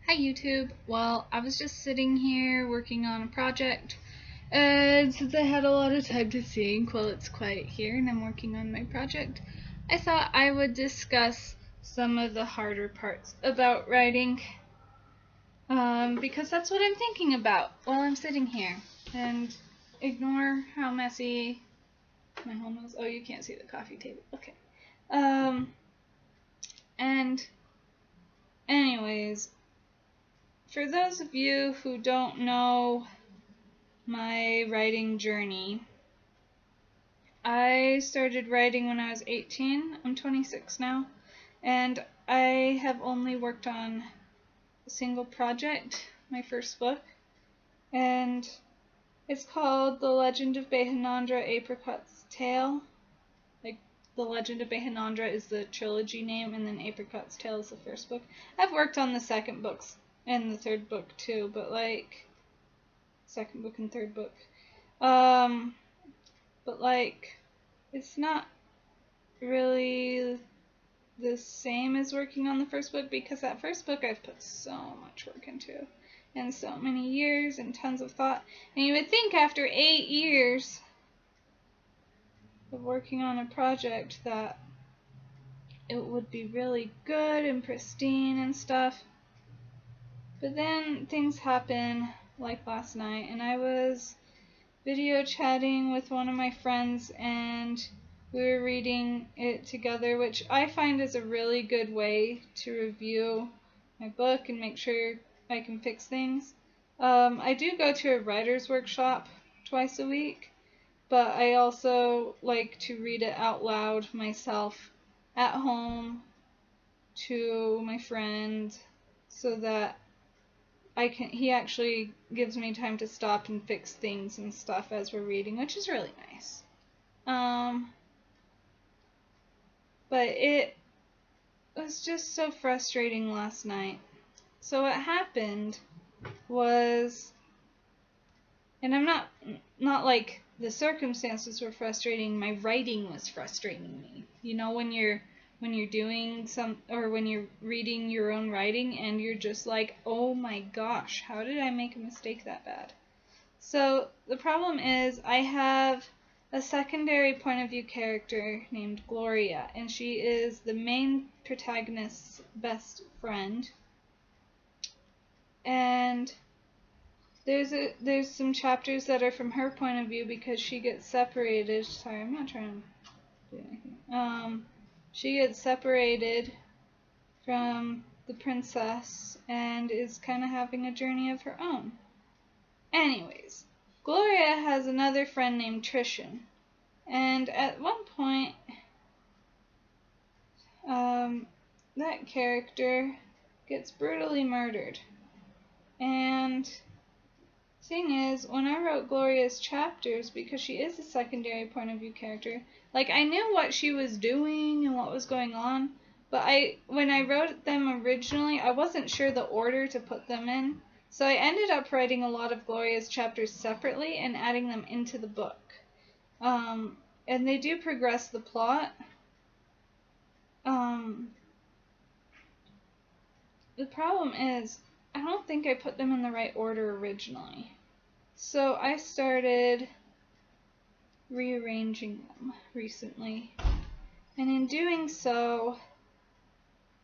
Hi YouTube. Well, I was just sitting here working on a project, and since I had a lot of time to think while it's quiet here and I'm working on my project, I thought I would discuss some of the harder parts about writing, because that's what I'm thinking about while I'm sitting here. And ignore how messy my home is. Oh, you can't see the coffee table. Okay. And anyways, for those of you who don't know my writing journey, I started writing when I was 18. I'm 26 now, and I have only worked on a single project, my first book, and it's called The Legend of Behanandra Apricot's Tale. Like, The Legend of Behanandra is the trilogy name, and then Apricot's Tale is the first book. I've worked on the second books and the third book too, but second book and third book. But it's not really the same as working on the first book, because that first book I've put so much work into and so many years and tons of thought. And you would think after 8 years of working on a project that it would be really good and pristine and stuff. But then things happen, like last night, and I was video chatting with one of my friends, and we were reading it together, which I find is a really good way to review my book and make sure I can fix things. I do go to a writer's workshop twice a week, but I also like to read it out loud myself at home to my friend, so that he actually gives me time to stop and fix things and stuff as we're reading, which is really nice. But it was just so frustrating last night. So what happened was, and I'm not like the circumstances were frustrating, my writing was frustrating me. You know, when you're doing when you're reading your own writing and you're just like, oh my gosh, how did I make a mistake that bad? So the problem is, I have a secondary point of view character named Gloria, and she is the main protagonist's best friend. And there's some chapters that are from her point of view because she gets separated. Sorry, I'm not trying to do anything. She gets separated from the princess and is kind of having a journey of her own. Anyways, Gloria has another friend named Trishan, and at one point, that character gets brutally murdered. And thing is, when I wrote Gloria's chapters, because she is a secondary point of view character, like, I knew what she was doing and what was going on, but when I wrote them originally, I wasn't sure the order to put them in. So I ended up writing a lot of Gloria's chapters separately and adding them into the book. And they do progress the plot. The problem is, I don't think I put them in the right order originally. So I started rearranging them recently. And in doing so,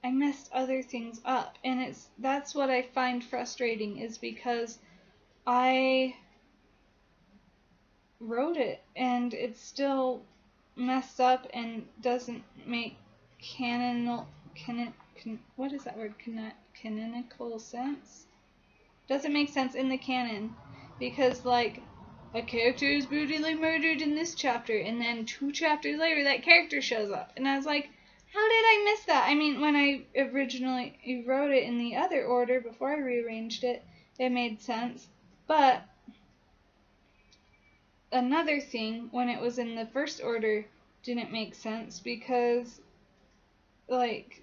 I messed other things up. And that's what I find frustrating, is because I wrote it and it's still messed up and doesn't make what is that word? Canonical sense? Doesn't make sense in the canon, because like, a character is brutally murdered in this chapter, and then 2 chapters later that character shows up, and I was like, how did I miss that? I mean, when I originally wrote it in the other order before I rearranged it, it made sense. But another thing, when it was in the first order, didn't make sense, because like,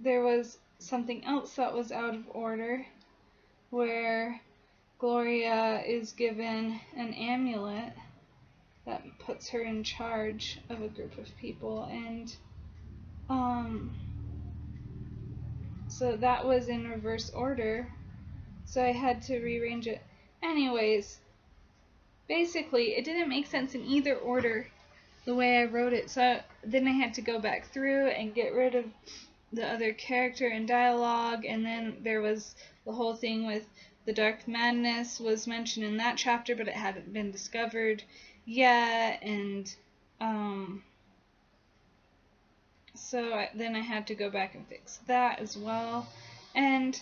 there was something else that was out of order, where Gloria is given an amulet that puts her in charge of a group of people, and So that was in reverse order. So I had to rearrange it. Anyways, basically, it didn't make sense in either order the way I wrote it. So then I had to go back through and get rid of the other character and dialogue, and then there was the whole thing with the Dark Madness was mentioned in that chapter, but it hadn't been discovered yet, and then I had to go back and fix that as well. And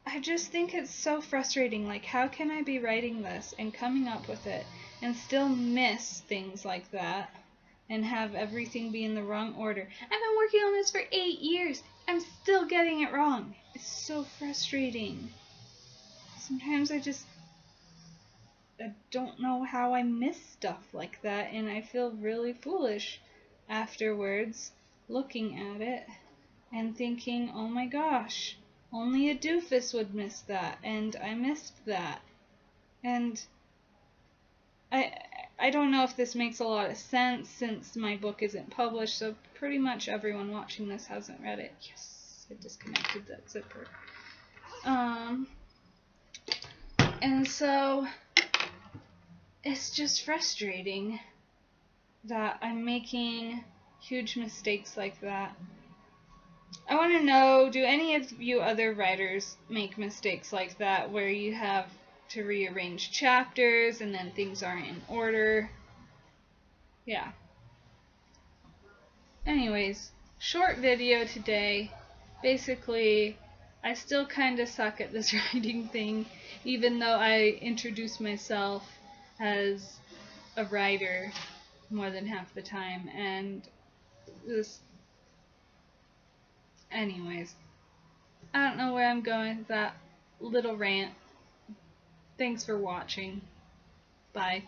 I just think it's so frustrating. Like, how can I be writing this and coming up with it and still miss things like that and have everything be in the wrong order? I've been working on this for 8 years. I'm still getting it wrong. It's so frustrating. Sometimes I don't know how I miss stuff like that, and I feel really foolish afterwards looking at it and thinking, oh my gosh, only a doofus would miss that, and I missed that. And I don't know if this makes a lot of sense since my book isn't published, so pretty much everyone watching this hasn't read it. Yes, I disconnected that zipper. And so it's just frustrating that I'm making huge mistakes like that. I want to know, do any of you other writers make mistakes like that where you have to rearrange chapters and then things aren't in order? Yeah. Anyways, short video today. Basically, I still kind of suck at this writing thing, even though I introduce myself as a writer more than half the time, and this... Anyways, I don't know where I'm going with that little rant. Thanks for watching. Bye.